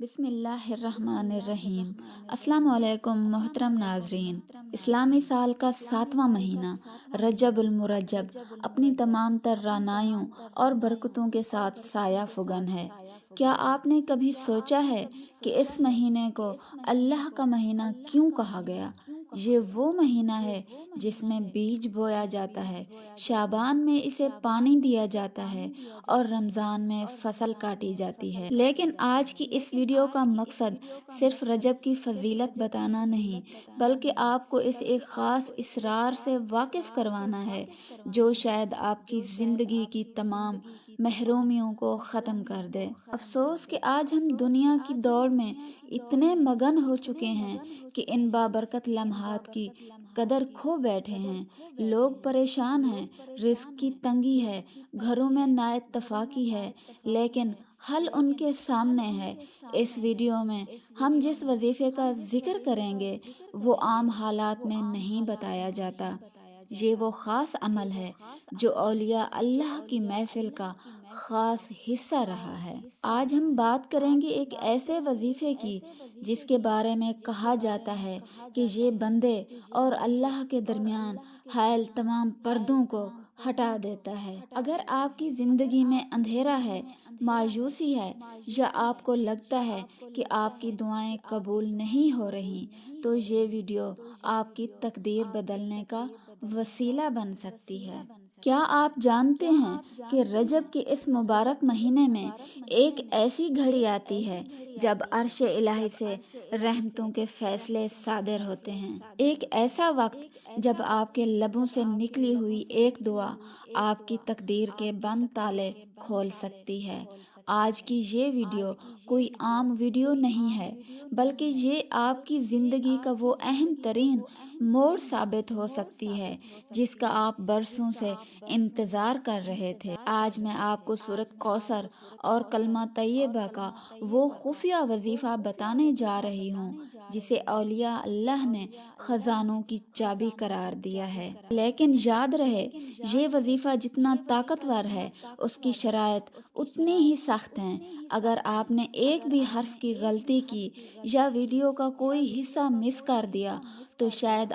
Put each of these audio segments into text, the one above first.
بسم اللہ الرحمن الرحیم۔ السلام علیکم محترم ناظرین۔ اسلامی سال کا 7واں مہینہ رجب المرجب اپنی تمام تر رعنائیوں اور برکتوں کے ساتھ سایہ فگن ہے۔ کیا آپ نے کبھی سوچا ہے کہ اس مہینے کو اللہ کا مہینہ کیوں کہا گیا؟ یہ وہ مہینہ ہے جس میں بیج بویا جاتا ہے، شعبان میں اسے پانی دیا جاتا ہے اور رمضان میں فصل کاٹی جاتی ہے۔ لیکن آج کی اس ویڈیو کا مقصد صرف رجب کی فضیلت بتانا نہیں، بلکہ آپ کو اس ایک خاص اسرار سے واقف کروانا ہے جو شاید آپ کی زندگی کی تمام محرومیوں کو ختم کر دے۔ افسوس کہ آج ہم دنیا کی دوڑ میں اتنے مگن ہو چکے ہیں کہ ان بابرکت لمحات کی قدر کھو بیٹھے ہیں۔ لوگ پریشان ہیں، رزق کی تنگی ہے، گھروں میں نا اتفاقی ہے، لیکن حل ان کے سامنے ہے۔ اس ویڈیو میں ہم جس وظیفے کا ذکر کریں گے وہ عام حالات میں نہیں بتایا جاتا۔ یہ وہ خاص عمل ہے جو اولیاء اللہ کی محفل کا خاص حصہ رہا ہے۔ آج ہم بات کریں گے ایک ایسے وظیفے کی جس کے بارے میں کہا جاتا ہے کہ یہ بندے اور اللہ کے درمیان حائل تمام پردوں کو ہٹا دیتا ہے۔ اگر آپ کی زندگی میں اندھیرا ہے، مایوسی ہے، یا آپ کو لگتا ہے کہ آپ کی دعائیں قبول نہیں ہو رہی، تو یہ ویڈیو آپ کی تقدیر بدلنے کا وسیلہ بن سکتی ہے۔ کیا آپ جانتے ہیں کہ رجب کے اس مبارک مہینے میں ایک ایسی گھڑی آتی ہے جب عرش الہی سے رحمتوں کے فیصلے صادر ہوتے ہیں؟ ایک ایسا وقت جب آپ کے لبوں سے نکلی ہوئی ایک دعا آپ کی تقدیر کے بند تالے کھول سکتی ہے۔ آج کی یہ ویڈیو کوئی عام ویڈیو نہیں ہے، بلکہ یہ آپ کی زندگی کا وہ اہم ترین موڑ ثابت ہو سکتی ہے جس کا آپ برسوں سے انتظار کر رہے تھے۔ آج میں آپ کو سورۃ کوثر اور کلمہ طیبہ کا وہ خفیہ وظیفہ بتانے جا رہی ہوں جسے اولیاء اللہ نے خزانوں کی چابی قرار دیا ہے۔ لیکن یاد رہے، یہ وظیفہ جتنا طاقتور ہے اس کی شرائط اتنی ہی سخت ہیں۔ اگر آپ نے ایک بھی حرف کی غلطی کی یا ویڈیو کا کوئی حصہ مس کر دیا تو شاید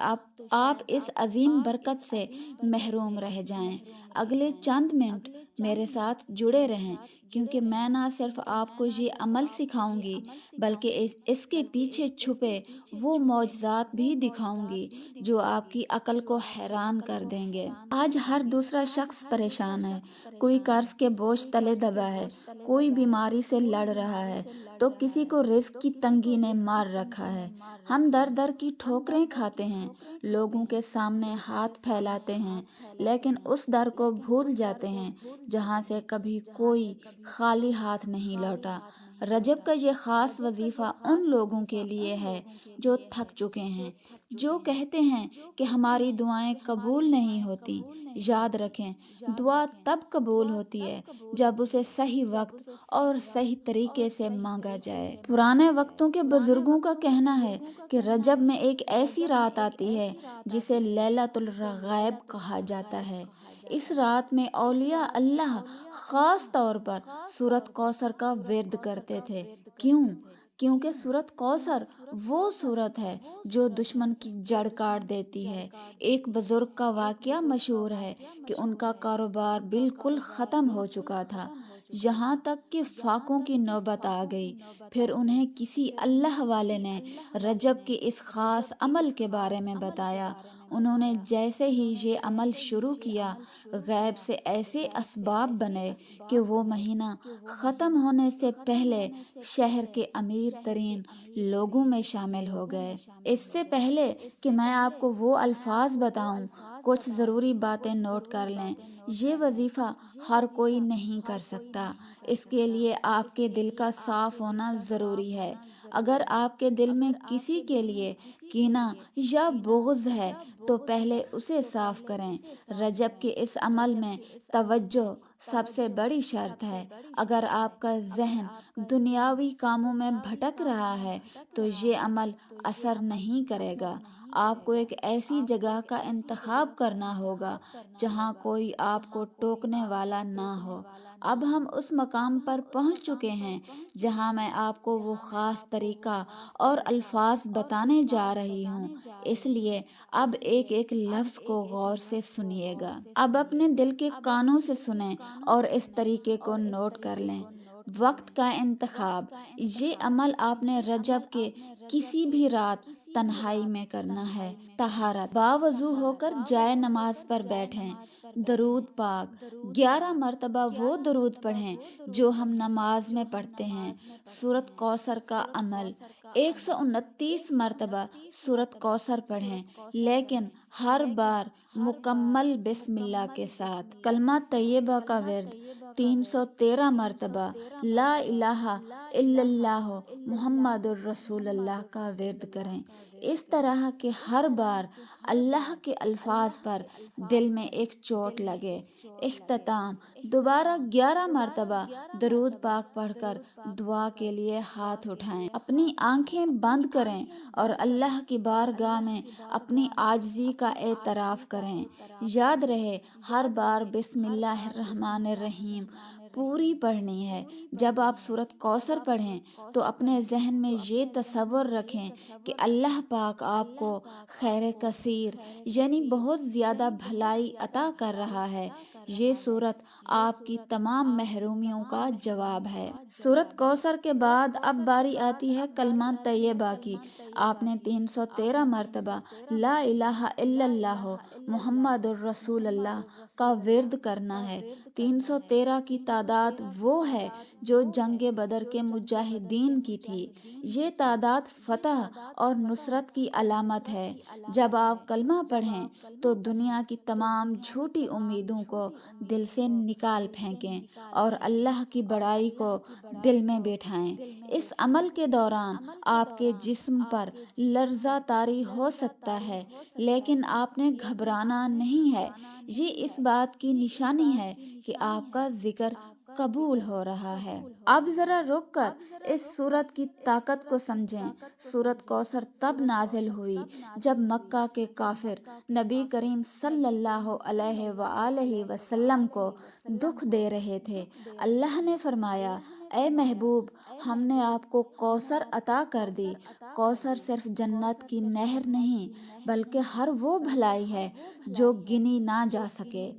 آپ اس عظیم برکت سے محروم رہ جائیں۔ اگلے چند منٹ میرے ساتھ جڑے رہیں، کیونکہ میں نہ صرف آپ کو یہ عمل سکھاؤں گی بلکہ اس کے پیچھے چھپے وہ معجزات بھی دکھاؤں گی جو آپ کی عقل کو حیران کر دیں گے۔ آج ہر دوسرا شخص پریشان ہے، کوئی قرض کے بوجھ تلے دبا ہے، کوئی بیماری سے لڑ رہا ہے، تو کسی کو رزق کی تنگی نے مار رکھا ہے۔ ہم در در کی ٹھوکریں کھاتے ہیں، لوگوں کے سامنے ہاتھ پھیلاتے ہیں، لیکن اس در کو بھول جاتے ہیں جہاں سے کبھی کوئی خالی ہاتھ نہیں لوٹا۔ رجب کا یہ خاص وظیفہ ان لوگوں کے لیے ہے جو تھک چکے ہیں، جو کہتے ہیں کہ ہماری دعائیں قبول نہیں ہوتی۔ یاد رکھیں، دعا تب قبول ہوتی ہے جب اسے صحیح وقت اور صحیح طریقے سے مانگا جائے۔ پرانے وقتوں کے بزرگوں کا کہنا ہے کہ رجب میں ایک ایسی رات آتی ہے جسے لیلۃ الرغائب کہا جاتا ہے۔ اس رات میں اولیاء اللہ خاص طور پر سورۃ کوثر کا ورد کرتے تھے۔ کیوں؟ کیونکہ سورۃ کوثر وہ سورت ہے جو دشمن کی جڑ کاٹ دیتی ہے۔ ایک بزرگ کا واقعہ مشہور ہے کہ ان کا کاروبار بالکل ختم ہو چکا تھا، یہاں تک کہ فاقوں کی نوبت آ گئی۔ پھر انہیں کسی اللہ والے نے رجب کے اس خاص عمل کے بارے میں بتایا۔ انہوں نے جیسے ہی یہ عمل شروع کیا، غیب سے ایسے اسباب بنے کہ وہ مہینہ ختم ہونے سے پہلے شہر کے امیر ترین لوگوں میں شامل ہو گئے۔ اس سے پہلے کہ میں آپ کو وہ الفاظ بتاؤں، کچھ ضروری باتیں نوٹ کر لیں۔ یہ وظیفہ ہر کوئی نہیں کر سکتا، اس کے لیے آپ کے دل کا صاف ہونا ضروری ہے۔ اگر آپ کے دل میں کسی کے لیے کینہ یا بغض ہے تو پہلے اسے صاف کریں۔ رجب کے اس عمل میں توجہ سب سے بڑی شرط ہے۔ اگر آپ کا ذہن دنیاوی کاموں میں بھٹک رہا ہے تو یہ عمل اثر نہیں کرے گا۔ آپ کو ایک ایسی جگہ کا انتخاب کرنا ہوگا جہاں کوئی آپ کو ٹوکنے والا نہ ہو۔ اب ہم اس مقام پر پہنچ چکے ہیں جہاں میں آپ کو وہ خاص طریقہ اور الفاظ بتانے جا رہی ہوں، اس لیے اب ایک ایک لفظ کو غور سے سنیے گا۔ اب اپنے دل کے کانوں سے سنیں اور اس طریقے کو نوٹ کر لیں۔ وقت کا انتخاب، یہ عمل آپ نے رجب کے کسی بھی رات تنہائی میں کرنا ہے۔ طہارت، باوضو ہو کر جائے نماز پر بیٹھیں۔ درود پاک، 11 مرتبہ وہ درود پڑھیں جو ہم نماز میں پڑھتے ہیں۔ سورۃ کوثر کا عمل، 129 مرتبہ سورۃ کوثر پڑھیں، لیکن ہر بار مکمل بسم اللہ کے ساتھ۔ کلمہ طیبہ کا ورد، 313 مرتبہ لا الہ الا اللہ محمد الرسول اللہ کا ورد کریں، اس طرح کہ ہر بار اللہ کے الفاظ پر دل میں ایک چوٹ لگے۔ اختتام، دوبارہ 11 مرتبہ درود پاک پڑھ کر دعا کے لیے ہاتھ اٹھائیں، اپنی آنکھیں بند کریں اور اللہ کی بارگاہ میں اپنی عاجزی کا اعتراف کریں۔ یاد رہے، ہر بار بسم اللہ الرحمن الرحیم پوری پڑھنی ہے۔ جب آپ سورۃ کوثر پڑھیں تو اپنے ذہن میں یہ تصور رکھیں کہ اللہ پاک آپ کو خیر کثیر یعنی بہت زیادہ بھلائی عطا کر رہا ہے۔ یہ سورت آپ کی تمام محرومیوں کا جواب ہے۔ سورۃ کوثر کے بعد اب باری آتی ہے کلمہ طیبہ کی۔ آپ نے 313 مرتبہ لا الہ الا اللہ محمد الرسول اللہ کا ورد کرنا ہے۔ 313 کی تعداد وہ ہے جو جنگ بدر کے مجاہدین کی تھی۔ یہ تعداد فتح اور نصرت کی علامت ہے۔ جب آپ کلمہ پڑھیں تو دنیا کی تمام جھوٹی امیدوں کو دل سے نکال پھینکیں اور اللہ کی بڑائی کو دل میں بیٹھائیں۔ اس عمل کے دوران آپ کے جسم پر لرزہ طاری ہو سکتا ہے، لیکن آپ نے گھبرانا نہیں ہے۔ یہ اس بات کی نشانی ہے کہ آپ کا ذکر قبول ہو رہا ہے۔ اب ذرا رک کر اس سورت کی طاقت کو سمجھیں۔ سورت کوثر تب نازل ہوئی جب مکہ کے کافر نبی کریم صلی اللہ علیہ وآلہ وسلم کو دکھ دے رہے تھے۔ اللہ نے فرمایا، اے محبوب، ہم نے آپ کو کوثر عطا کر دی۔ کوثر صرف جنت کی نہر نہیں بلکہ ہر وہ بھلائی ہے جو گنی نہ جا سکے۔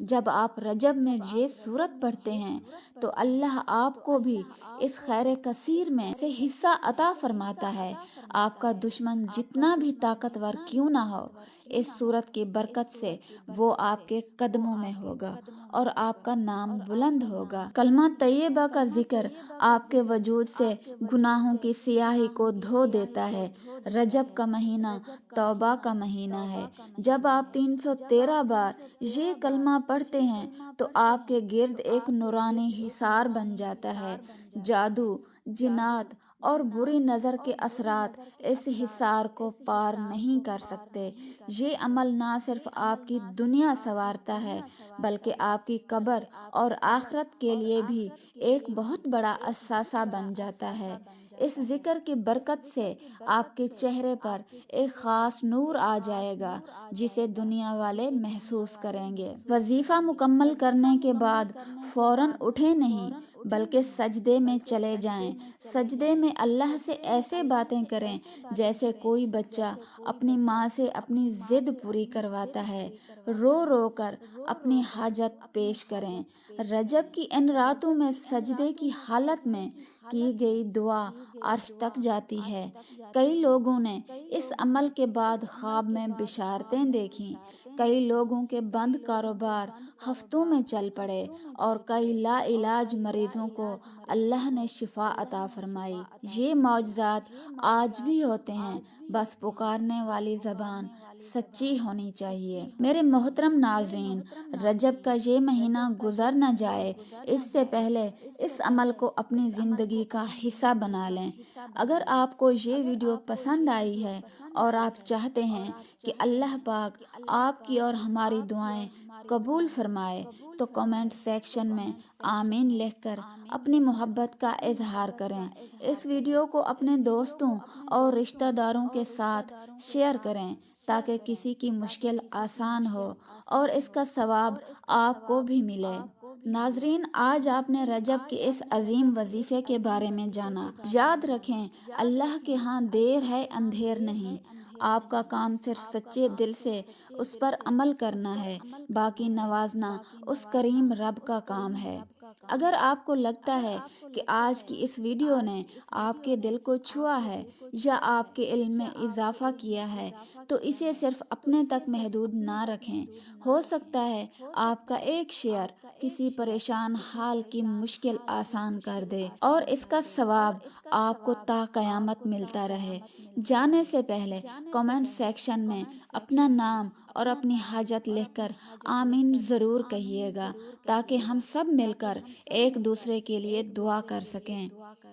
جب آپ رجب میں یہ سورت پڑھتے ہیں تو اللہ آپ کو بھی اس خیر کثیر میں سے حصہ عطا فرماتا ہے۔ آپ کا دشمن جتنا بھی طاقتور کیوں نہ ہو، اس سورت کی برکت سے وہ آپ کے قدموں میں ہوگا اور آپ کا نام بلند ہوگا۔ کلمہ طیبہ کا ذکر آپ کے وجود سے گناہوں کی سیاہی کو دھو دیتا ہے۔ رجب کا مہینہ توبہ کا مہینہ ہے۔ جب آپ 313 بار یہ کلمہ پڑھتے ہیں تو آپ کے گرد ایک نورانی حصار بن جاتا ہے۔ جادو، جنات اور بری نظر کے اثرات اس حصار کو پار نہیں کر سکتے۔ یہ عمل نہ صرف آپ کی دنیا سنوارتا ہے بلکہ آپ کی قبر اور آخرت کے لیے بھی ایک بہت بڑا اثاثہ بن جاتا ہے۔ اس ذکر کی برکت سے آپ کے چہرے پر ایک خاص نور آ جائے گا جسے دنیا والے محسوس کریں گے۔ وظیفہ مکمل کرنے کے بعد فوراً اٹھیں نہیں بلکہ سجدے میں چلے جائیں۔ سجدے میں اللہ سے ایسے باتیں کریں جیسے کوئی بچہ اپنی ماں سے اپنی ضد پوری کرواتا ہے۔ رو رو کر اپنی حاجت پیش کریں۔ رجب کی ان راتوں میں سجدے کی حالت میں کی گئی دعا عرش تک جاتی ہے۔ کئی لوگوں نے اس عمل کے بعد خواب میں بشارتیں دیکھیں۔ کئی لوگوں کے بند کاروبار ہفتوں میں چل پڑے اور کئی لا علاج مریضوں کو اللہ نے شفا عطا فرمائی۔ یہ معجزات آج بھی ہوتے ہیں، بس پکارنے والی زبان سچی ہونی چاہیے۔ میرے محترم ناظرین، رجب کا یہ مہینہ گزر نہ جائے اس سے پہلے اس عمل کو اپنی زندگی کا حصہ بنا لیں۔ اگر آپ کو یہ ویڈیو پسند آئی ہے اور آپ چاہتے ہیں کہ اللہ پاک آپ کی اور ہماری دعائیں قبول فرمائے تو کمنٹ سیکشن میں آمین لکھ کر اپنی محبت کا اظہار کریں۔ اس ویڈیو کو اپنے دوستوں اور رشتہ داروں کے ساتھ شیئر کریں تاکہ کسی کی مشکل آسان ہو اور اس کا ثواب آپ کو بھی ملے۔ ناظرین، آج آپ نے رجب کے اس عظیم وظیفے کے بارے میں جانا۔ یاد رکھیں، اللہ کے ہاں دیر ہے اندھیر نہیں۔ آپ کا کام صرف سچے دل سے اس پر عمل کرنا ہے، باقی نوازنا اس کریم رب کا کام ہے۔ اگر آپ کو لگتا ہے کہ آج کی اس ویڈیو نے آپ کے دل کو چھوا ہے یا آپ کے علم میں اضافہ کیا ہے، تو اسے صرف اپنے تک محدود نہ رکھیں۔ ہو سکتا ہے آپ کا ایک شیئر کسی پریشان حال کی مشکل آسان کر دے اور اس کا ثواب آپ کو تا قیامت ملتا رہے۔ جانے سے پہلے کمنٹ سیکشن میں اپنا نام اور اپنی حاجت لکھ کر آمین ضرور کہیے گا، تاکہ ہم سب مل کر ایک دوسرے کے لیے دعا کر سکیں۔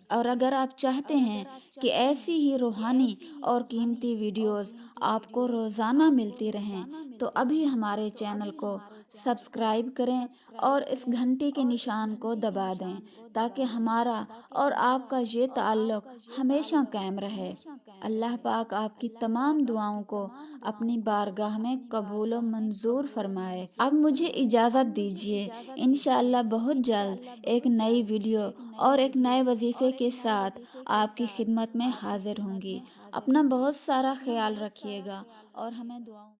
اور اگر آپ چاہتے ہیں کہ ایسی ہی روحانی اور قیمتی ویڈیوز آپ کو روزانہ ملتی رہیں، تو ابھی ہمارے چینل کو سبسکرائب کریں اور اس گھنٹی کے نشان کو دبا دیں، تاکہ ہمارا اور آپ کا یہ تعلق ہمیشہ قائم رہے۔ اللہ پاک آپ کی تمام دعاؤں کو اپنی بارگاہ میں قبول و منظور فرمائے۔ اب مجھے اجازت دیجیے، انشاءاللہ بہت جلد ایک نئی ویڈیو اور ایک نئے وظیفے کے ساتھ آپ کی خدمت میں حاضر ہوں گی۔ اپنا بہت سارا خیال رکھیے گا اور ہمیں دعاؤں